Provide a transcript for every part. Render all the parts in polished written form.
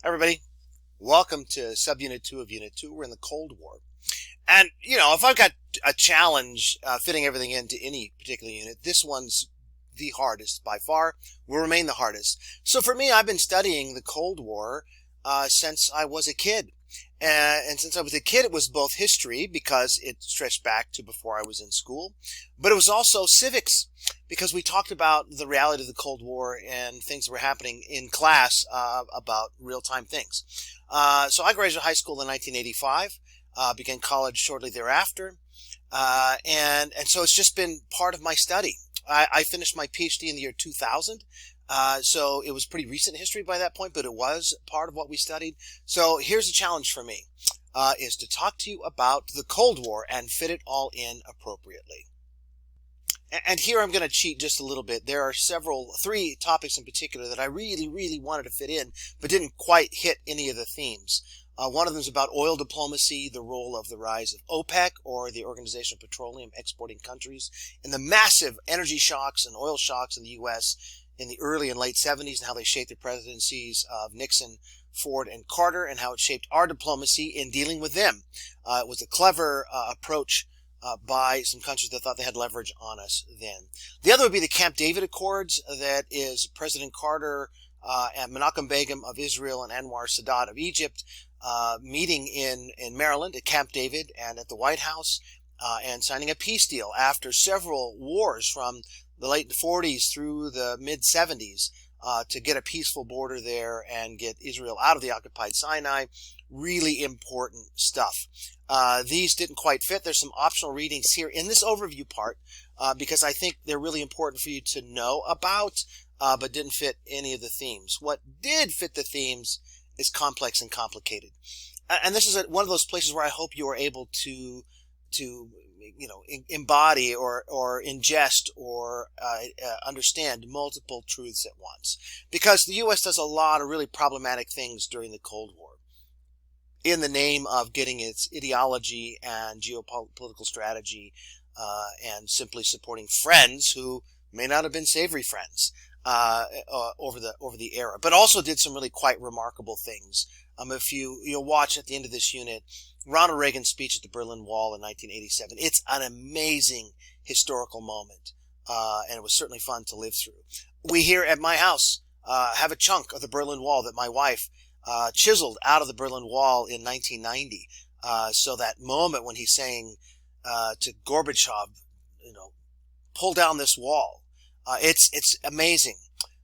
Everybody, welcome to Subunit 2 of Unit 2. We're in the Cold War. And, if I've got a challenge fitting everything into any particular unit, this one's the hardest by far, will remain the hardest. So for me, I've been studying the Cold War since I was a kid. And since I was a kid, it was both history, because it stretched back to before I was in school, but it was also civics, because we talked about the reality of the Cold War and things that were happening in class about real-time things. So I graduated high school in 1985, began college shortly thereafter, and so it's just been part of my study. I finished my PhD in the year 2000. So it was pretty recent history by that point, but it was part of what we studied. So here's a challenge for me, is to talk to you about the Cold War and fit it all in appropriately. And here I'm going to cheat just a little bit. There are three topics in particular that I really wanted to fit in, but didn't quite hit any of the themes. One of them is about oil diplomacy, the role of the rise of OPEC, or the Organization of Petroleum Exporting Countries, and the massive energy shocks and oil shocks in the U.S. in the early and late 70s, and how they shaped the presidencies of Nixon, Ford, and Carter, and how it shaped our diplomacy in dealing with them. It was a clever approach by some countries that thought they had leverage on us then. The other would be the Camp David Accords, that is President Carter and Menachem Begum of Israel and Anwar Sadat of Egypt meeting in Maryland at Camp David and at the White House and signing a peace deal after several wars from the late 40s through the mid 70s to get a peaceful border there and get Israel out of the occupied Sinai. Really important stuff. These didn't quite fit. There's some optional readings here in this overview part because I think they're really important for you to know about, but didn't fit any of the themes. What did fit the themes is complex and complicated. And this is one of those places where I hope you are able to embody or ingest or understand multiple truths at once. Because the U.S. does a lot of really problematic things during the Cold War in the name of getting its ideology and geopolitical strategy and simply supporting friends who may not have been savory friends over the era, but also did some really quite remarkable things. If you'll watch at the end of this unit, Ronald Reagan's speech at the Berlin Wall in 1987. It's an amazing historical moment, and it was certainly fun to live through. We here at my house have a chunk of the Berlin Wall that my wife chiseled out of the Berlin Wall in 1990. So that moment when he's saying to Gorbachev, pull down this wall. It's amazing.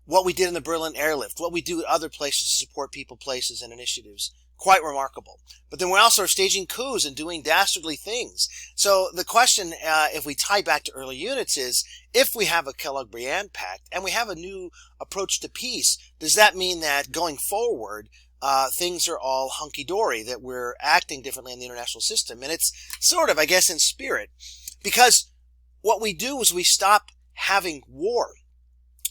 What we did in the Berlin airlift, what we do at other places to support people, places, and initiatives. Quite remarkable. But then we also are staging coups and doing dastardly things. So the question, if we tie back to early units, is if we have a Kellogg-Briand Pact and we have a new approach to peace, does that mean that going forward, things are all hunky-dory, that we're acting differently in the international system? And it's sort of, I guess, in spirit. Because what we do is we stop having war.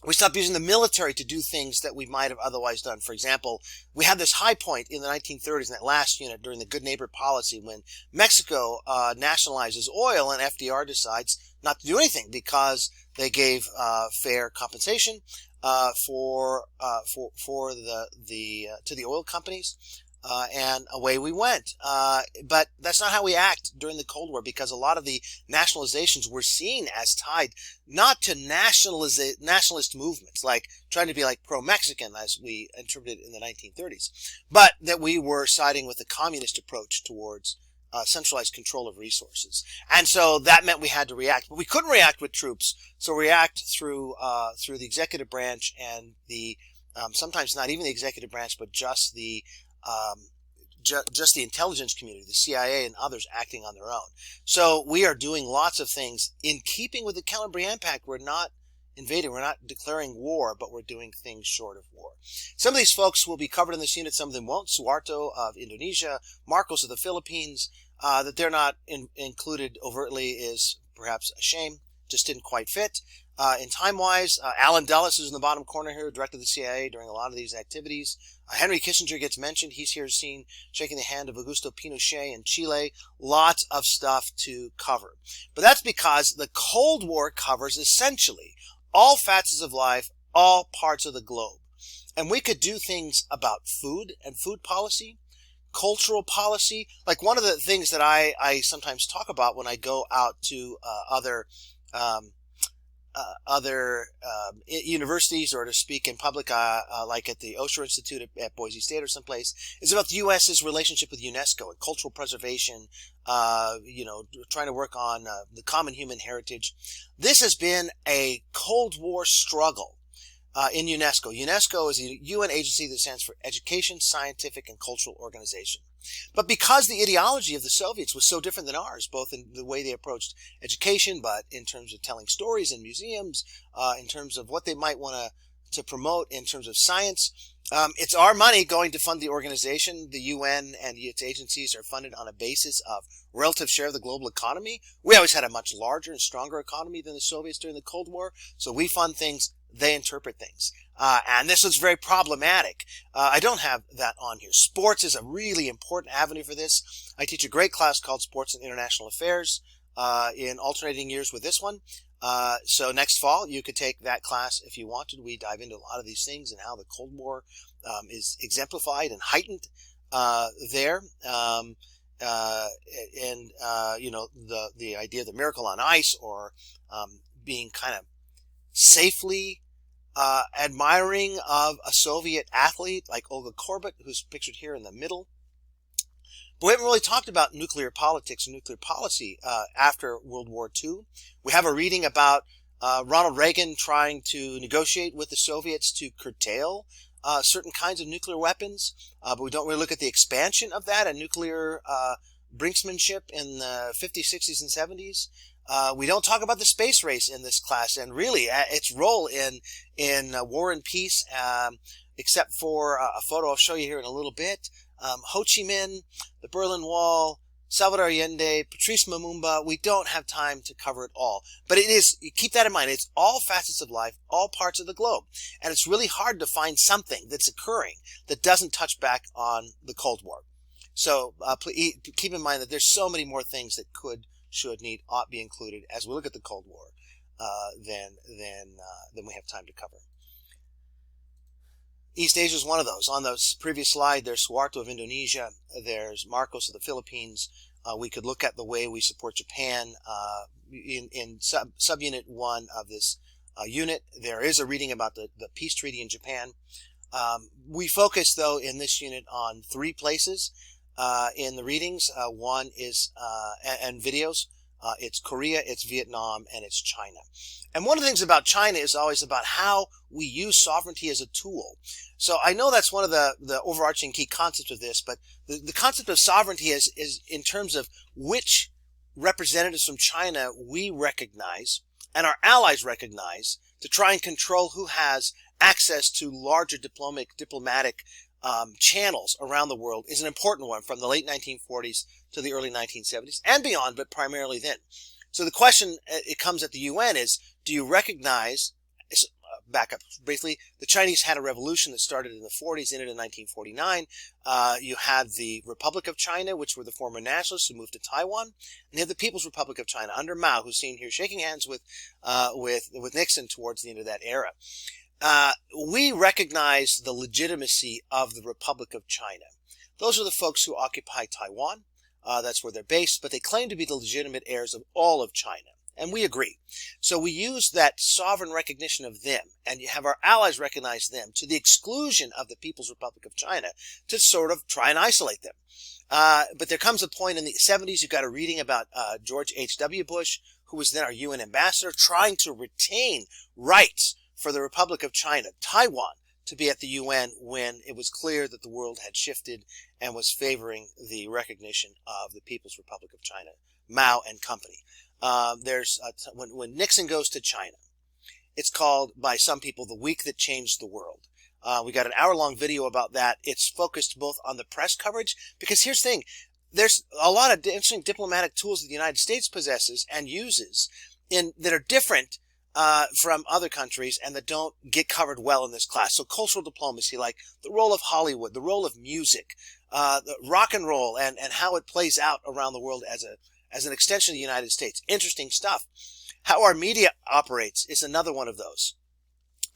We stopped using the military to do things that we might have otherwise done. For example, we had this high point in the 1930s in that last unit during the Good Neighbor policy when Mexico nationalizes oil and FDR decides not to do anything because they gave fair compensation to the oil companies. And away we went. But that's not how we act during the Cold War, because a lot of the nationalizations were seen as tied not to nationalist movements, like trying to be like pro-Mexican as we interpreted in the 1930s, but that we were siding with the communist approach towards centralized control of resources. And so that meant we had to react, but we couldn't react with troops. So react through the executive branch and the, sometimes not even the executive branch, but just the intelligence community, the CIA and others acting on their own. So we are doing lots of things in keeping with the Kellogg-Briand Pact. We're not invading, we're not declaring war, but we're doing things short of war. Some of these folks will be covered in this unit, some of them won't. Suharto of Indonesia, Marcos of the Philippines. That they're not included overtly is perhaps a shame, just didn't quite fit. In time-wise, Alan Dulles, who's in the bottom corner here, directed the CIA during a lot of these activities. Henry Kissinger gets mentioned. He's here seen shaking the hand of Augusto Pinochet in Chile. Lots of stuff to cover. But that's because the Cold War covers essentially all facets of life, all parts of the globe. And we could do things about food and food policy, cultural policy. Like one of the things that I sometimes talk about when I go out to um, universities or to speak in public, like at the Osher Institute at Boise State or someplace, is about the U.S.'s relationship with UNESCO and cultural preservation, trying to work on the common human heritage. This has been a Cold War struggle in UNESCO. UNESCO is a UN agency that stands for Education, Scientific, and Cultural Organization. But because the ideology of the Soviets was so different than ours, both in the way they approached education, but in terms of telling stories in museums, in terms of what they might want to promote in terms of science, it's our money going to fund the organization. The UN and its agencies are funded on a basis of relative share of the global economy. We always had a much larger and stronger economy than the Soviets during the Cold War, so we fund things, they interpret things. And this was very problematic. I don't have that on here. Sports is a really important avenue for this. I teach a great class called Sports and International Affairs in alternating years with this one. So next fall, you could take that class if you wanted. We dive into a lot of these things and how the Cold War is exemplified and heightened there. The idea of the miracle on ice, or being kind of safely admiring of a Soviet athlete like Olga Korbut, who's pictured here in the middle. But we haven't really talked about nuclear politics and nuclear policy after World War II. We have a reading about Ronald Reagan trying to negotiate with the Soviets to curtail certain kinds of nuclear weapons, but we don't really look at the expansion of that and nuclear brinksmanship in the 50s, 60s, and 70s. We don't talk about the space race in this class, and really its role in War and Peace, except for a photo I'll show you here in a little bit. Ho Chi Minh, the Berlin Wall, Salvador Allende, Patrice Lumumba. We don't have time to cover it all, but it is, keep that in mind, it's all facets of life, all parts of the globe, and it's really hard to find something that's occurring that doesn't touch back on the Cold War. So please keep in mind that there's so many more things that could, should, need, ought be included as we look at the Cold War than we have time to cover. East Asia is one of those. On the previous slide, there's Suharto of Indonesia. There's Marcos of the Philippines. We could look at the way we support Japan in subunit 1 of this unit. There is a reading about the peace treaty in Japan. We focus, though, in this unit on 3 places in the readings. One is and videos. It's Korea, it's Vietnam, and it's China. And one of the things about China is always about how we use sovereignty as a tool. So I know that's one of the overarching key concepts of this, but the concept of sovereignty is in terms of which representatives from China we recognize and our allies recognize to try and control who has access to larger diplomatic channels around the world is an important one from the late 1940s to the early 1970s and beyond, but primarily then. So the question it comes at the UN is, do you recognize, back up briefly, the Chinese had a revolution that started in the 40s, ended in 1949. You had the Republic of China, which were the former nationalists who moved to Taiwan, and you have the People's Republic of China under Mao, who's seen here shaking hands with Nixon towards the end of that era. We recognize the legitimacy of the Republic of China. Those are the folks who occupy Taiwan. That's where they're based, but they claim to be the legitimate heirs of all of China. And we agree. So we use that sovereign recognition of them, and you have our allies recognize them to the exclusion of the People's Republic of China to sort of try and isolate them. But there comes a point in the 70s, you got a reading about George H.W. Bush, who was then our UN ambassador, trying to retain rights for the Republic of China, Taiwan, to be at the UN when it was clear that the world had shifted and was favoring the recognition of the People's Republic of China, Mao and company. When Nixon goes to China, it's called by some people the week that changed the world. We got an hour-long video about that. It's focused both on the press coverage, because here's the thing. There's a lot of interesting diplomatic tools that the United States possesses and uses that are different from other countries and that don't get covered well in this class. So cultural diplomacy, like the role of Hollywood, the role of music, the rock and roll, and how it plays out around the world as an extension of the United States. Interesting stuff. How our media operates is another one of those.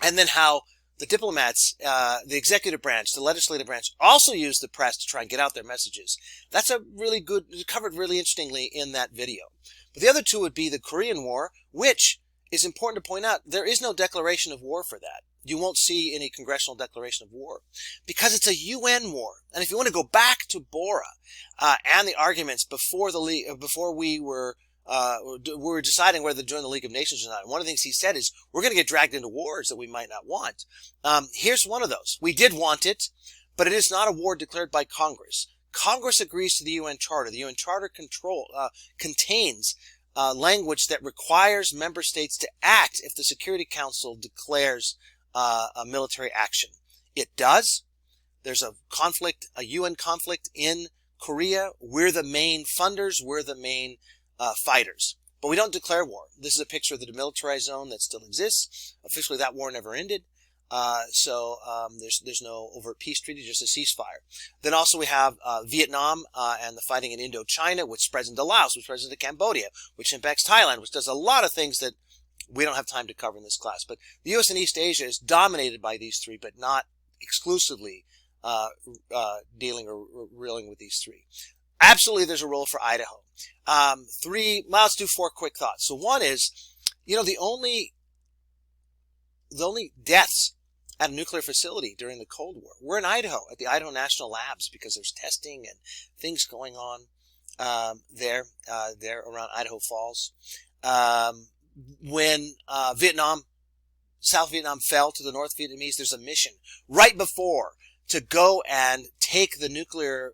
And then how the diplomats, the executive branch, the legislative branch also use the press to try and get out their messages. That's a really good, covered really interestingly in that video. But the other two would be the Korean War, which is important to point out, there is no declaration of war for that. You won't see any congressional declaration of war because it's a UN war. And if you want to go back to Bora and the arguments before we were deciding whether to join the League of Nations or not, one of the things he said is we're going to get dragged into wars that we might not want. Here's one of those. We did want it, but it is not a war declared by Congress. Congress agrees to the UN Charter. The UN Charter contains language that requires member states to act if the Security Council declares a military action. It does. There's a conflict, a UN conflict in Korea. We're the main funders. We're the main fighters. But we don't declare war. This is a picture of the demilitarized zone that still exists. Officially, that war never ended. So there's no overt peace treaty, just a ceasefire. Then also we have Vietnam and the fighting in Indochina, which spreads into Laos, which spreads into Cambodia, which impacts Thailand, which does a lot of things that we don't have time to cover in this class. But the U.S. and East Asia is dominated by these three, but not exclusively dealing or reeling with these three. Absolutely, there's a role for Idaho. Let's do 4 quick thoughts. So one is, the only deaths at a nuclear facility during the Cold War were in Idaho, at the Idaho National Labs, because there's testing and things going on there around Idaho Falls. When South Vietnam fell to the North Vietnamese, there's a mission right before to go and take the nuclear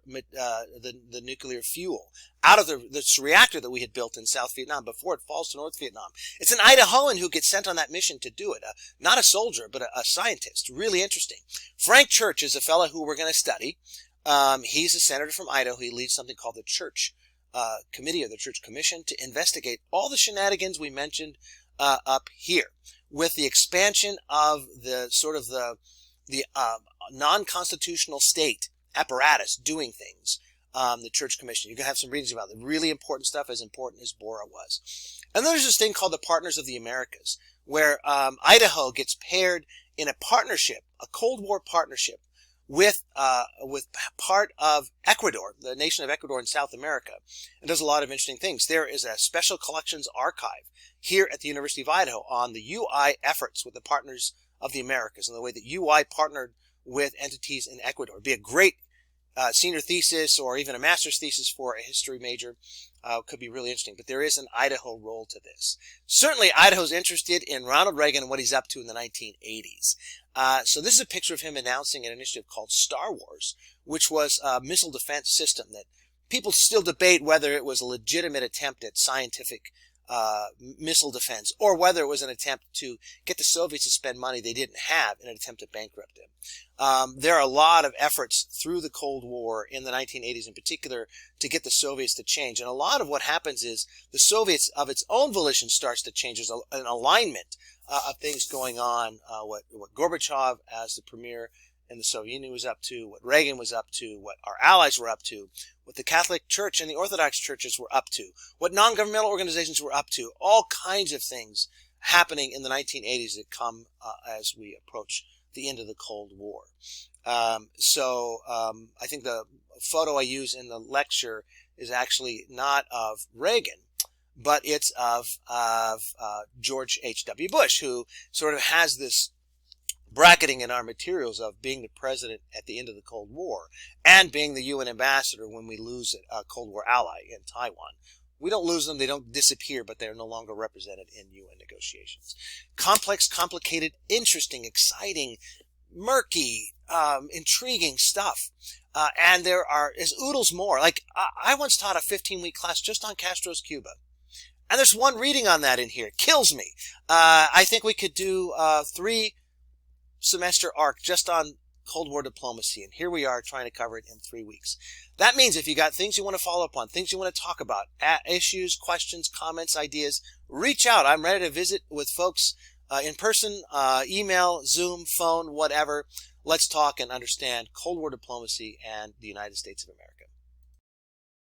fuel out of this reactor that we had built in South Vietnam before it falls to North Vietnam. It's an Idahoan who gets sent on that mission to do it. Not a soldier, but a scientist. Really interesting. Frank Church is a fellow who we're going to study. He's a senator from Idaho. He leads something called the Church Committee or the Church Commission to investigate all the shenanigans we mentioned up here with the expansion of the non-constitutional state apparatus doing things. The Church Commission. You can have some readings about it. Really important stuff, as important as Bora was. And then there's this thing called the Partners of the Americas, where Idaho gets paired in a partnership, a Cold War partnership, with part of Ecuador, the nation of Ecuador in South America, and does a lot of interesting things. There is a special collections archive here at the University of Idaho on the UI efforts with the Partners of the Americas and the way that UI partnered with entities in Ecuador. It'd be a great senior thesis or even a master's thesis for a history major. Could be really interesting. But there is an Idaho role to this. Certainly, Idaho's interested in Ronald Reagan and what he's up to in the 1980s. So this is a picture of him announcing an initiative called Star Wars, which was a missile defense system that people still debate whether it was a legitimate attempt at scientific missile defense, or whether it was an attempt to get the Soviets to spend money they didn't have in an attempt to bankrupt them. There are a lot of efforts through the Cold War in the 1980s in particular to get the Soviets to change. And a lot of what happens is the Soviets of its own volition starts to change. There's an alignment of things going on, what Gorbachev as the premier and the Soviet Union was up to, what Reagan was up to, what our allies were up to, what the Catholic Church and the Orthodox churches were up to, what non-governmental organizations were up to, all kinds of things happening in the 1980s that come as we approach the end of the Cold War. I think the photo I use in the lecture is actually not of Reagan, but it's of George H.W. Bush, who sort of has this bracketing in our materials of being the president at the end of the Cold War and being the UN ambassador when we lose a Cold War ally in Taiwan. We don't lose them. They don't disappear, but they're no longer represented in UN negotiations. Complex, complicated, interesting, exciting, murky, intriguing stuff. And there is oodles more. Like, I once taught a 15-week class just on Castro's Cuba. And there's one reading on that in here. It kills me. I think we could do 3 semester arc just on Cold War diplomacy, and here we are trying to cover it in 3 weeks. That means if you got things you want to follow up on, things you want to talk about, issues, questions, comments, ideas, reach out. I'm ready to visit with folks in person, email, Zoom, phone, whatever. Let's talk and understand Cold War diplomacy and the United States of America.